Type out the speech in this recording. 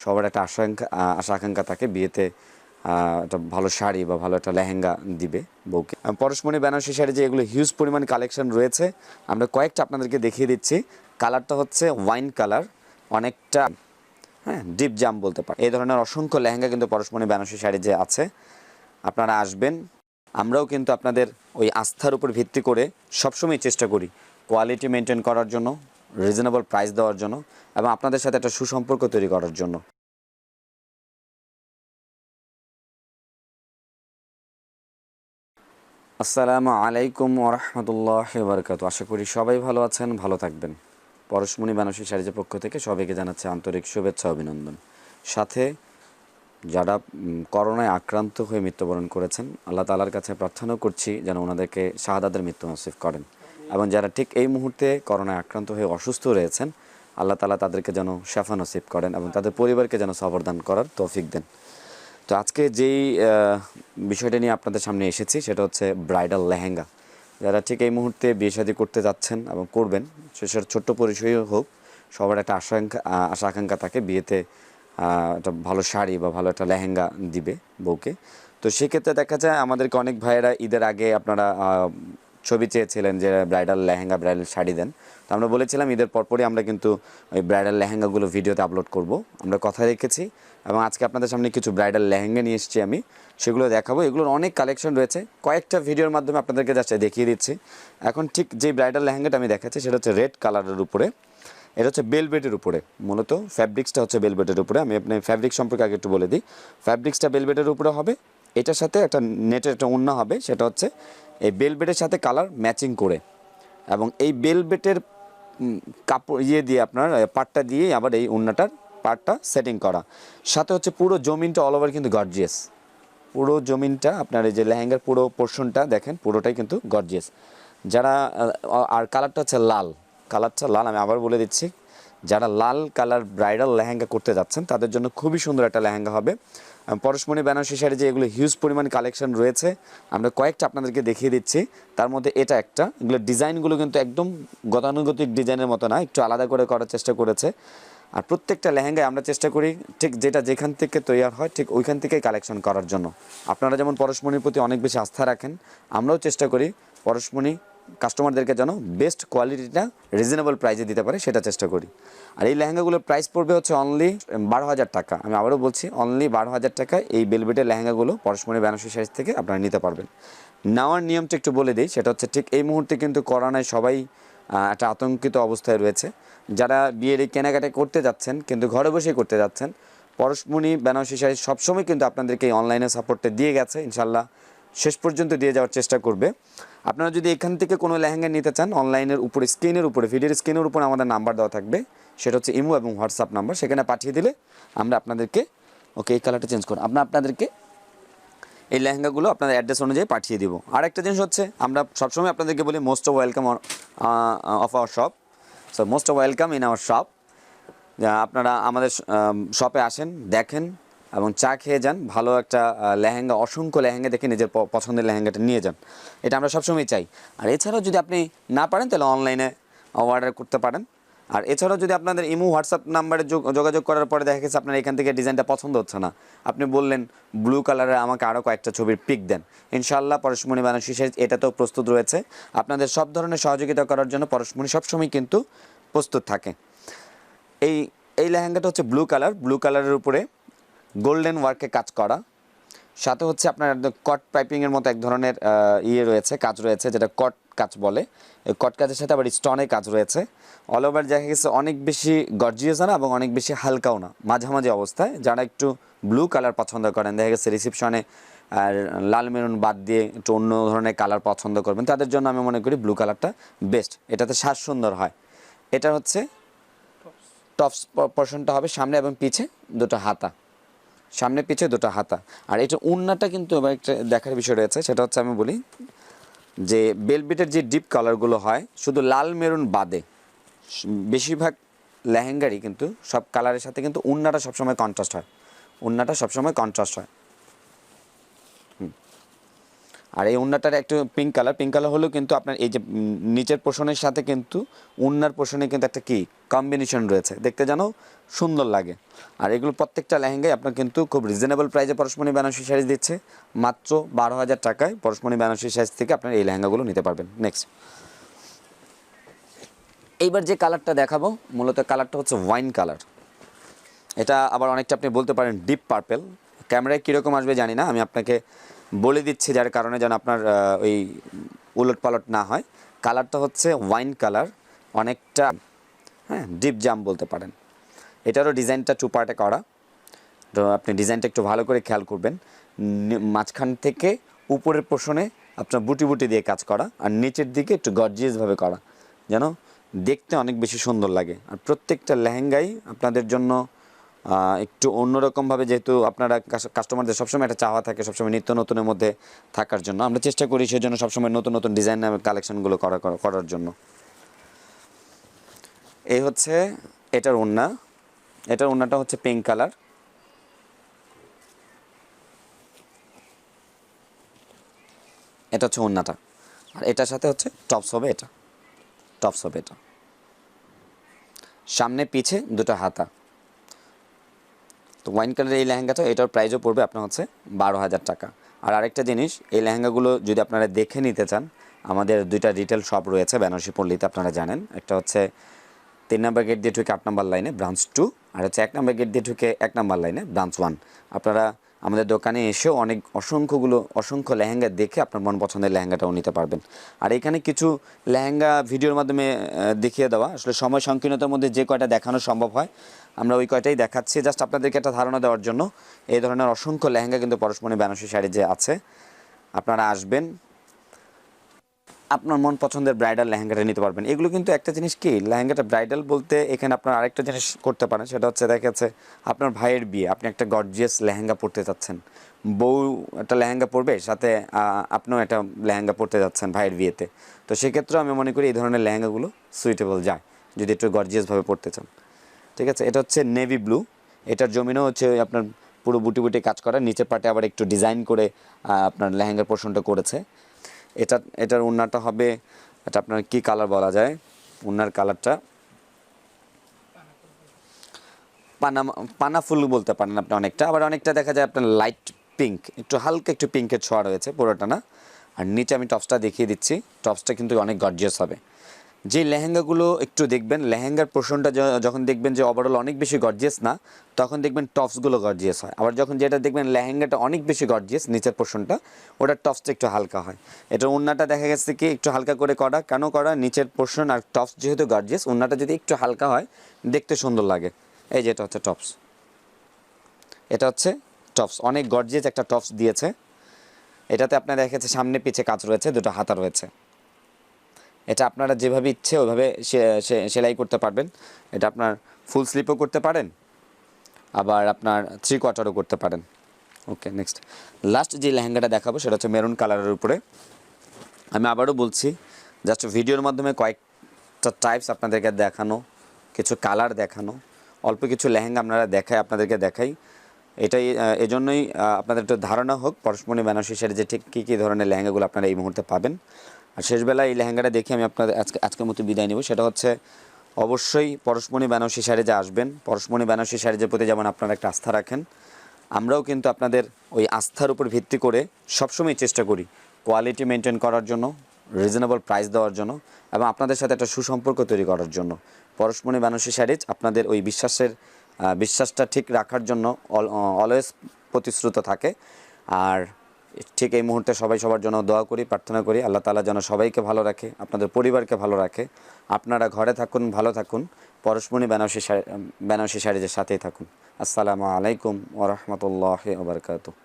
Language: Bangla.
সবার একটা আশা আকাঙ্ক্ষা থাকে বিয়েতে একটা ভালো শাড়ি বা ভালো একটা লেহেঙ্গা দিবে বউকে। পরশমণি বেনারসি শাড়ি যে এগুলো হিউজ পরিমাণ কালেকশন রয়েছে, আমরা কয়েকটা আপনাদেরকে দেখিয়ে দিচ্ছি। কালারটা হচ্ছে ওয়াইন কালার, অনেকটা ডিপ জাম বলতে পারে। এই ধরনের অসংখ্য লেহেঙ্গা কিন্তু পরশমণি বেনারসি শাড়ি যে আছে, আপনারা আসবেন। আমরাও কিন্তু আপনাদের ওই আস্থার উপর ভিত্তি করে সবসময় চেষ্টা করি কোয়ালিটি মেনটেন করার জন্য, রিজনেবল প্রাইস দেওয়ার জন্য এবং আপনাদের সাথে একটা সুসম্পর্ক তৈরি করার জন্য। আসসালামু আলাইকুম ওরহমতুল্লাহি ওয়াবারাকাতুহু। আশা করি সবাই ভালো আছেন, ভালো থাকবেন। পরশমণি বেনারসি শাড়িজের পক্ষ থেকে সবাইকে জানাচ্ছি আন্তরিক শুভেচ্ছা অভিনন্দন। সাথে যারা করোনায় আক্রান্ত হয়ে মৃত্যুবরণ করেছেন, আল্লাহ তাআলার কাছে প্রার্থনা করছি যেন ওনাদেরকে শাহাদাতের মৃত্যু নসিব করেন, এবং যারা ঠিক এই মুহূর্তে করোনায় আক্রান্ত হয়ে অসুস্থ রয়েছেন, আল্লাহ তাআলা তাদেরকে যেন শাফা নসিব করেন এবং তাদের পরিবারকে যেন সবর দান করার তৌফিক দেন। তো আজকে যেই বিষয়টা নিয়ে আপনাদের সামনে এসেছি সেটা হচ্ছে ব্রাইডাল লেহেঙ্গা। যারা ঠিক এই মুহূর্তে বিয়ে শাদী করতে যাচ্ছেন এবং করবেন, সেটার ছোট্ট পরিচয় হোক, সবার একটা আশা আকাঙ্ক্ষা থাকে বিয়েতে একটা ভালো শাড়ি বা ভালো একটা লেহেঙ্গা দিবে বউকে। তো সেক্ষেত্রে দেখা যায় আমাদেরকে অনেক ভাইয়েরা ঈদের আগে আপনারা ছবি চেয়েছিলেন যে ব্রাইডাল লেহেঙ্গা, ব্রাইডাল শাড়ি দেন। তো আমরা বলেছিলাম ঈদের পরপরই আমরা কিন্তু ওই ব্রাইডাল লেহেঙ্গাগুলো ভিডিওতে আপলোড করব, আমরা কথা রেখেছি। এবং আজকে আপনাদের সামনে কিছু ব্রাইডাল লেহেঙ্গা নিয়ে এসেছি আমি, সেগুলো দেখাবো। এগুলোর অনেক কালেকশন রয়েছে, কয়েকটা ভিডিওর মাধ্যমে আপনাদেরকে জাস্ট দেখিয়ে দিচ্ছি। এখন ঠিক যে ব্রাইডাল লেহেঙ্গাটা আমি দেখাচ্ছি সেটা হচ্ছে রেড কালারের উপরে, এটা হচ্ছে বেলভেটের উপরে, মূলত ফ্যাব্রিক্সটা হচ্ছে বেলভেটের উপরে। আমি আপনার ফ্যাব্রিক সম্পর্কে আগে একটু বলে দিই। ফ্যাব্রিক্সটা বেলভেটের উপরে হবে, এটার সাথে একটা নেটের একটা ওড়না হবে, সেটা হচ্ছে এই বেলভেটের সাথে কালার ম্যাচিং করে, এবং এই বেলভেটের কাপড় দিয়ে আপনার পাটটা দিয়ে আবার এই ওড়নাটার পাটটা সেটিং করা। সাথে হচ্ছে পুরো জমিনটা অল ওভার কিন্তু গর্জিয়াস, পুরো জমিনটা আপনার এই যে লেহেঙ্গার পুরো পোর্শনটা দেখেন পুরোটাই কিন্তু গর্জিয়াস। যারা আর কালারটা হচ্ছে লাল, কালারটা লাল, আমি আবার বলে দিচ্ছি, যারা লাল কালার ব্রাইডাল লেহেঙ্গা করতে যাচ্ছেন তাদের জন্য খুবই সুন্দর একটা লেহেঙ্গা হবে। পরশমণি বেনারসি শাড়ি যে এগুলো হিউজ পরিমাণ কালেকশন রয়েছে, আমরা কয়েকটা আপনাদেরকে দেখিয়ে দিচ্ছি। তার মধ্যে এটা একটা, এগুলোর ডিজাইনগুলো কিন্তু একদম গতানুগতিক ডিজাইনের মতো না, একটু আলাদা করে করার চেষ্টা করেছে। আর প্রত্যেকটা লেহেঙ্গায় আমরা চেষ্টা করি ঠিক যেটা যেখান থেকে তৈরি হয় ঠিক ওইখান থেকেই কালেকশন করার জন্য। আপনারা যেমন পরশমণির প্রতি অনেক বেশি আস্থা রাখেন, আমরাও চেষ্টা করি পরশমণি কাস্টমারদেরকে যেন বেস্ট কোয়ালিটিটা রিজনেবল প্রাইসে দিতে পারে, সেটা চেষ্টা করি। আর এই লেহেঙ্গাগুলোর প্রাইস পড়বে হচ্ছে অনলি 12,000 টাকা। আমি আবারও বলছি, অনলি 12,000 টাকায় এই বেলভেটের লেহেঙ্গাগুলো পরশমণি বেনারসি শাড়ি থেকে আপনারা নিতে পারবেন। নেওয়ার নিয়মটা একটু বলে দিই, সেটা হচ্ছে ঠিক এই মুহূর্তে কিন্তু করোনায় সবাই একটা আতঙ্কিত অবস্থায় রয়েছে। যারা বিয়ের এই কেনাকাটা করতে যাচ্ছেন কিন্তু ঘরে বসেই করতে যাচ্ছেন, পরশমণি বেনারসি শাড়ি সবসময় কিন্তু আপনাদেরকে এই অনলাইনে সাপোর্টটা দিয়ে গেছে, ইনশাল্লাহ শেষ পর্যন্ত দিয়ে যাওয়ার চেষ্টা করবে। আপনারা যদি এখান থেকে কোনো লেহেঙ্গা নিতে চান, অনলাইনের উপরে স্ক্রিনের উপরে ভিডিওর স্ক্রিনের উপরে আমাদের নাম্বার দেওয়া থাকবে, সেটা হচ্ছে ইমো এবং হোয়াটসঅ্যাপ নাম্বার, সেখানে পাঠিয়ে দিলে আমরা আপনাদেরকে, ওকে এই কালারটা চেঞ্জ করুন, আপনাদেরকে এই লেহেঙ্গাগুলো আপনাদের অ্যাড্রেস অনুযায়ী পাঠিয়ে দিব। আর একটা জিনিস হচ্ছে, আমরা সবসময় আপনাদেরকে বলি most welcome of our shop, so most welcome in our shop. আপনারা আমাদের শপে আসেন, দেখেন এবং চা খেয়ে যান, ভালো একটা লেহেঙ্গা, অসংখ্য লেহেঙ্গা দেখে নিজের পছন্দের লেহেঙ্গাটা নিয়ে যান, এটা আমরা সবসময় চাই। আর এছাড়াও যদি আপনি না পারেন তাহলে অনলাইনে অর্ডার করতে পারেন। আর এছাড়াও যদি আপনাদের ইমো হোয়াটসঅ্যাপ নাম্বারে যোগাযোগ করার পরে দেখা গেছে আপনার এখান থেকে ডিজাইনটা পছন্দ হচ্ছে না, আপনি বললেন ব্লু কালারের আমাকে আরও কয়েকটা ছবির পিক দেন, ইনশাআল্লাহ পরশমণি বেনারসি শাড়ি এটাতেও প্রস্তুত রয়েছে। আপনাদের সব ধরনের সহযোগিতা করার জন্য পরশমণি সবসময় কিন্তু প্রস্তুত থাকে। এই লেহেঙ্গাটা হচ্ছে ব্লু কালার, ব্লু কালারের উপরে গোল্ডেন ওয়ার্কে কাজ করা, সাথে হচ্ছে আপনার কট পাইপিংয়ের মতো এক ধরনের রয়েছে, কাজ রয়েছে, যেটা কট কাজ বলে। এই কট কাজের সাথে আবার স্টোনের কাজ রয়েছে। অল ওভার দেখা গেছে অনেক বেশি গর্জিয়াস না এবং অনেক বেশি হালকাও না, মাঝামাঝি অবস্থায়। যারা একটু ব্লু কালার পছন্দ করেন, দেখা গেছে রিসেপশনে আর লাল মেরুন বাদ দিয়ে একটু অন্য ধরনের কালার পছন্দ করবেন, তাদের জন্য আমি মনে করি ব্লু কালারটা বেস্ট, এটাতে সাজ সুন্দর হয়। এটা হচ্ছে টপস পোর্শনটা হবে সামনে এবং পিছে দুটো হাতা, সামনে পিছে দুটো হাতা। আর এটা ওড়নাটা কিন্তু এবার একটা দেখার বিষয় রয়েছে, সেটা হচ্ছে আমি বলি যে বেলভেটের যে ডিপ কালারগুলো হয় শুধু লাল মেরুন বাদে বেশিরভাগ লেহেঙ্গারই কিন্তু সব কালারের সাথে কিন্তু ওড়নাটা সবসময় কন্ট্রাস্ট হয়, ওড়নাটা সবসময় কন্ট্রাস্ট হয়। আর এই ওড়নাটার একটু পিঙ্ক কালার হলেও কিন্তু আপনার এই যে নিচের পোর্শনের সাথে কিন্তু ওড়নার পোর্শনে কিন্তু একটা কি কম্বিনেশন রয়েছে, দেখতে যেন সুন্দর লাগে। আর এগুলো প্রত্যেকটা লেহেঙ্গায় আপনার কিন্তু খুব রিজনেবল প্রাইসে পরশমণি বেনারসি শাড়ি দিচ্ছে, মাত্র 12,000 টাকায় পরশমণি বেনারসি শাড়ি থেকে আপনার এই লেহেঙ্গাগুলো নিতে পারবেন। নেক্সট এইবার যে কালারটা দেখাবো মূলত কালারটা হচ্ছে ওয়াইন কালার। এটা আবার অনেকটা আপনি বলতে পারেন ডিপ পার্পেল। ক্যামেরায় কীরকম আসবে জানি না, আমি আপনাকে বলে দিচ্ছি যার কারণে যেন আপনার ওই উলট পালট না হয়। কালারটা হচ্ছে ওয়াইন কালার, অনেকটা হ্যাঁ ডিপ জাম বলতে পারেন। এটারও ডিজাইনটা 2 পার্টে করা, তো আপনি ডিজাইনটা একটু ভালো করে খেয়াল করবেন। মাঝখান থেকে উপরের পোর্শনে আপনার বুটি বুটি দিয়ে কাজ করা, আর নিচের দিকে একটু গর্জিয়াসভাবে করা, যেন দেখতে অনেক বেশি সুন্দর লাগে। আর প্রত্যেকটা লেহেঙ্গাই আপনাদের জন্য একটু অন্যরকমভাবে, যেহেতু আপনারা কাস্টমারদের সবসময় একটা চাওয়া থাকে সবসময় নিত্য নতুনের মধ্যে থাকার জন্য, আমরা চেষ্টা করি সেজন্য সবসময় নতুন নতুন ডিজাইন কালেকশনগুলো করার জন্য। এই হচ্ছে এটার ওড়না, এটার ওড়নাটা হচ্ছে পিঙ্ক কালার। এটা হচ্ছে ওড়নাটা, আর এটার সাথে হচ্ছে টপস হবে, এটা টপস হবে, এটা সামনে পিছে দুটো হাতা। তো ওয়াইন কালারের এই লেহেঙ্গাটা, এটার প্রাইসও পড়বে আপনার হচ্ছে 12,000 টাকা। আর আরেকটা জিনিস, এই লেহেঙ্গাগুলো যদি আপনারা দেখে নিতে চান, আমাদের 2টা রিটেল শপ রয়েছে বেনারসি পল্লীতে, আপনারা জানেন। একটা হচ্ছে 3 নম্বর গেট দিয়ে ঢুকে 8 নম্বর লাইনে ব্রাঞ্চ 2, আর হচ্ছে 1 নম্বর গেট দিয়ে ঢুকে 1 নম্বর লাইনে ব্রাঞ্চ 1। আপনারা আমাদের দোকানে এসেও অসংখ্য লেহেঙ্গা দেখে আপনার মন পছন্দের লেহেঙ্গাটাও নিতে পারবেন। আর এখানে কিছু লেহেঙ্গা ভিডিওর মাধ্যমে দেখিয়ে দেওয়া, আসলে সময় সংকীর্ণতার মধ্যে যে কয়টা দেখানো সম্ভব হয় আমরা ওই কয়টাই দেখাচ্ছি, জাস্ট আপনাদেরকে একটা ধারণা দেওয়ার জন্য। এই ধরনের অসংখ্য লেহেঙ্গা কিন্তু পরশমণি বেনারসি শাড়ি যে আছে, আপনারা আসবেন, আপনার মন পছন্দের ব্রাইডাল লেহেঙ্গাটা নিতে পারবেন। এগুলো কিন্তু একটা জিনিস কি, লেহেঙ্গাটা ব্রাইডাল বলতে এখানে আপনার আরেকটা জিনিস করতে পারেন, সেটা হচ্ছে দেখা যাচ্ছে আপনার ভাইয়ের বিয়ে, আপনি একটা গর্জিয়াস লেহেঙ্গা পরতে চাচ্ছেন, বউ একটা লেহেঙ্গা পরবে, সাথে আপনিও একটা লেহেঙ্গা পরতে যাচ্ছেন ভাইয়ের বিয়েতে, তো সেক্ষেত্রেও আমি মনে করি এই ধরনের লেহেঙ্গাগুলো সুইটেবল যায় যদি একটু গর্জিয়াসভাবে পরতে চান। ঠিক আছে, এটা হচ্ছে নেভি ব্লু, এটার জমিনও হচ্ছে আপনার পুরো বুটি বুটি কাজ করা, নিচের পাটে আবার একটু ডিজাইন করে আপনার লেহেঙ্গার পোর্শনটা করেছে। এটার ওড়নাটা হবে, এটা আপনার কি কালার বলা যায়, ওড়নার কালারটা পানা ফুল বলতে পারেন আপনি অনেকটা, আবার অনেকটা দেখা যায় আপনার লাইট পিঙ্ক, একটু হালকা একটু পিঙ্কের ছোঁয়া রয়েছে পুরোটা না। আর নিচে আমি টপসটা দেখিয়ে দিচ্ছি, টপসটা কিন্তু অনেক গর্জিয়াস হবে। যে লেহেঙ্গাগুলো একটু দেখবেন, লেহেঙ্গার পোর্শনটা যখন দেখবেন যে ওভারঅল অনেক বেশি গর্জিয়াস না, তখন দেখবেন টপসগুলো গর্জিয়াস হয়। আবার যখন যেটা দেখবেন লেহেঙ্গাটা অনেক বেশি গর্জিয়াস নিচের পোর্শনটা, ওটার টপসটা একটু হালকা হয়। এটা ওড়নাটা দেখা গেছে কি একটু হালকা করে করা, কেন করা, নিচের পোর্শন আর টপস যেহেতু গর্জিয়াস, ওড়নাটা যদি একটু হালকা হয় দেখতে সুন্দর লাগে। এই যে এটা হচ্ছে টপস, এটা হচ্ছে টপস, অনেক গর্জিয়াস একটা টপস দিয়েছে। এটাতে আপনার দেখা যাচ্ছে সামনে পিছে কাজ রয়েছে, দুটো হাতা রয়েছে। এটা আপনারা যেভাবে ইচ্ছে ওইভাবে সেলাই করতে পারবেন। এটা আপনার ফুল স্লিপও করতে পারেন, আবার আপনার 3/4ও করতে পারেন। ওকে, নেক্সট লাস্ট যে লেহেঙ্গাটা দেখাবো সেটা হচ্ছে মেরুন কালারের উপরে। আমি আবারও বলছি, জাস্ট ভিডিওর মাধ্যমে কয়েকটা টাইপস আপনাদেরকে দেখানো, কিছু কালার দেখানো, অল্প কিছু লেহেঙ্গা আপনাদেরকে দেখাই। এটাই এজন্যই আপনাদের একটু ধারণা হোক পরশমণি বেনারসি শাড়ি যে ঠিক কী ধরনের লেহেঙ্গাগুলো আপনারা এই মুহূর্তে পাবেন। আর শেষবেলা এই লেহেঙ্গাটা দেখে আমি আপনাদের আজকের মতো বিদায় নেব। সেটা হচ্ছে অবশ্যই পরশমণি বেনারসি শাড়ি যে আসবেন, পরশমণি বেনারসি শাড়ির প্রতি যেমন আপনারা একটা আস্থা রাখেন, আমরাও কিন্তু আপনাদের ওই আস্থার উপর ভিত্তি করে সবসময় চেষ্টা করি কোয়ালিটি মেনটেন করার জন্য, রিজনেবল প্রাইস দেওয়ার জন্য, এবং আপনাদের সাথে একটা সুসম্পর্ক তৈরি করার জন্য। পরশমণি বেনারসি শাড়িজ আপনাদের ওই বিশ্বাসটা ঠিক রাখার জন্য অলওয়েজ প্রতিশ্রুত থাকে। আর ঠিক এই মুহূর্তে সবাই সবার জন্য দোয়া করি, প্রার্থনা করি আল্লাহ তাআলা যেন সবাইকে ভালো রাখে, আপনাদের পরিবারকে ভালো রাখে, আপনারা ঘরে থাকুন, ভালো থাকুন, পরশমণি বেনারসি শাড়িজের সাথেই থাকুন। আসসালামু আলাইকুম ওয়া রাহমাতুল্লাহি ওয়া বারাকাতুহু।